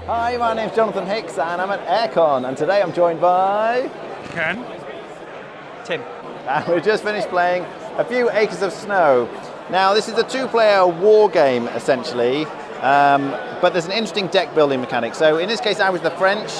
Hi, my name's Jonathan Hicks and I'm at Aircon, and today I'm joined by... Ken. Tim. And we've just finished playing A Few Acres of Snow. Now, this is a two-player war game, essentially, but there's an interesting deck building mechanic. So in this case, I was the French.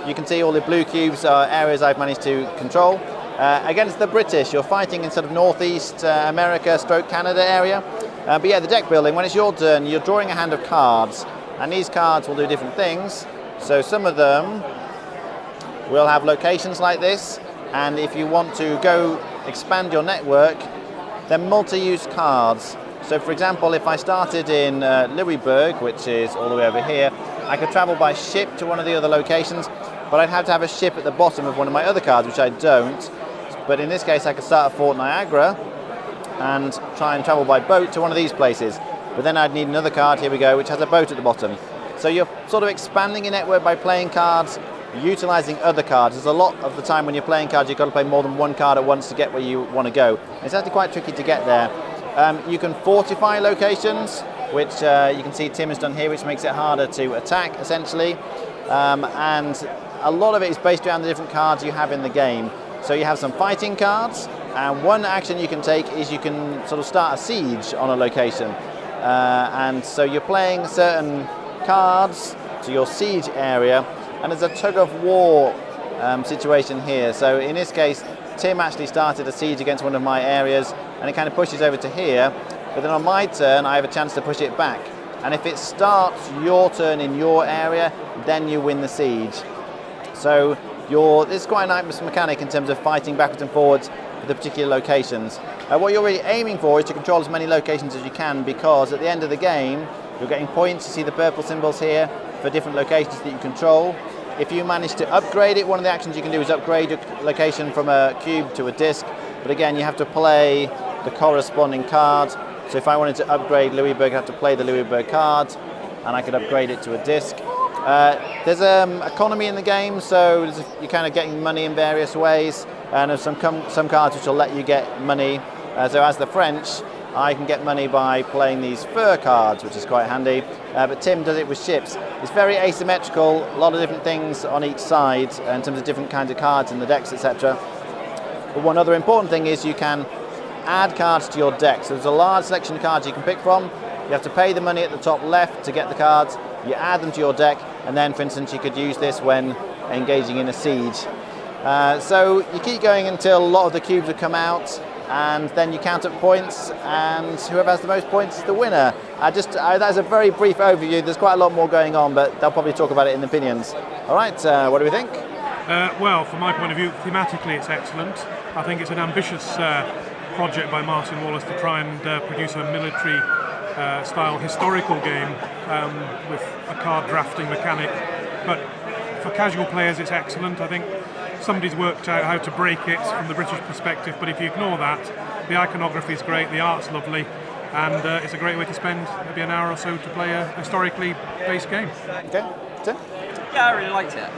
You can see all the blue cubes are areas I've managed to control. Against the British, you're fighting in sort of northeast America / Canada area. But yeah, the deck building, when it's your turn, you're drawing a hand of cards, and these cards will do different things. So some of them will have locations like this, and if you want to go expand your network, they're multi-use cards. So for example, if I started in Louisburg, which is all the way over here, I could travel by ship to one of the other locations, but I'd have to have a ship at the bottom of one of my other cards, which I don't. But in this case, I could start at Fort Niagara and try and travel by boat to one of these places. But then I'd need another card, here we go, which has a boat at the bottom. So you're sort of expanding your network by playing cards, utilising other cards. There's a lot of the time when you're playing cards, you've got to play more than one card at once to get where you want to go. It's actually quite tricky to get there. You can fortify locations, which you can see Tim has done here, which makes it harder to attack, essentially. And a lot of it is based around the different cards you have in the game. So you have some fighting cards, and one action you can take is you can sort of start a siege on a location. And so you're playing certain cards to your siege area, and there's a tug of war situation here. So in this case, Tim actually started a siege against one of my areas, and it kind of pushes over to here. But then on my turn, I have a chance to push it back. And if it starts your turn in your area, then you win the siege. So it's quite a nice mechanic in terms of fighting backwards and forwards for the particular locations. What you're really aiming for is to control as many locations as you can, because at the end of the game, you're getting points. You see the purple symbols here for different locations that you control. If you manage to upgrade it, one of the actions you can do is upgrade your location from a cube to a disc. But again, you have to play the corresponding card. So if I wanted to upgrade Louisburg, I have to play the Louisburg card, and I could upgrade it to a disc. There's economy in the game, so you're kind of getting money in various ways, and there's some cards which will let you get money. So as the French, I can get money by playing these fur cards, which is quite handy. But Tim does it with ships. It's very asymmetrical, a lot of different things on each side in terms of different kinds of cards in the decks, etc. But one other important thing is you can add cards to your deck. So there's a large selection of cards you can pick from. You have to pay the money at the top left to get the cards. You add them to your deck, and then, for instance, you could use this when engaging in a siege. So you keep going until a lot of the cubes have come out, and then you count up points, and whoever has the most points is the winner. That's a very brief overview. There's quite a lot more going on, but they'll probably talk about it in the opinions. All right, what do we think? Well, from my point of view, thematically it's excellent. I think it's an ambitious project by Martin Wallace to try and produce a military style historical game with a card drafting mechanic. But for casual players it's excellent. I think somebody's worked out how to break it from the British perspective, but if you ignore that, the iconography is great, the art's lovely, and it's a great way to spend maybe an hour or so to play a historically based game. Okay, Tim? Yeah, I really liked it.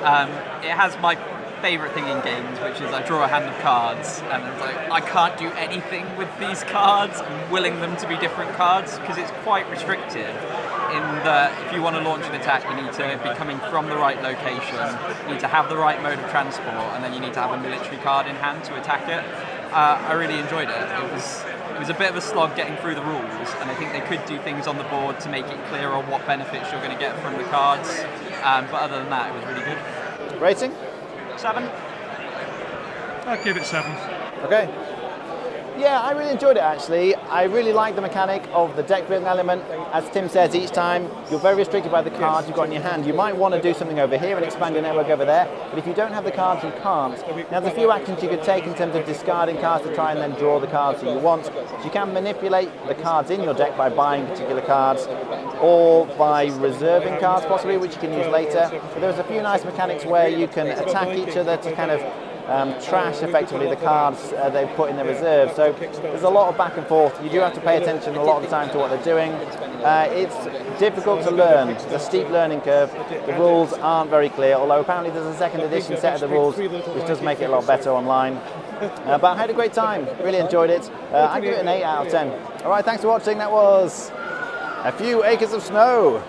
It has my favourite thing in games, which is I draw a hand of cards, and it's like, I can't do anything with these cards. I'm willing them to be different cards, because it's quite restrictive in that if you want to launch an attack, you need to be coming from the right location, you need to have the right mode of transport, and then you need to have a military card in hand to attack it. I really enjoyed it. It was a bit of a slog getting through the rules, and I think they could do things on the board to make it clearer what benefits you're going to get from the cards. But other than that, it was really good. Rating? 7. I'd give it 7. Okay. Yeah, I really enjoyed it actually. I really like the mechanic of the deck building element. As Tim says, each time you're very restricted by the cards you've got in your hand. You might want to do something over here and expand your network over there, but if you don't have the cards, you can't. Now there's a few actions you could take in terms of discarding cards to try and then draw the cards that you want. So you can manipulate the cards in your deck by buying particular cards, or by reserving cards possibly, which you can use later. But there's a few nice mechanics where you can attack each other to kind of trash effectively the cards they've put in the reserve. So there's a lot of back and forth. You do have to pay attention a lot of the time to what they're doing. It's difficult to learn. It's a steep learning curve. The rules aren't very clear, although apparently there's a second edition set of the rules which does make it a lot better online. But I had a great time, really enjoyed it. I'd give it an 8 out of 10. Alright, thanks for watching. That was A Few Acres of Snow.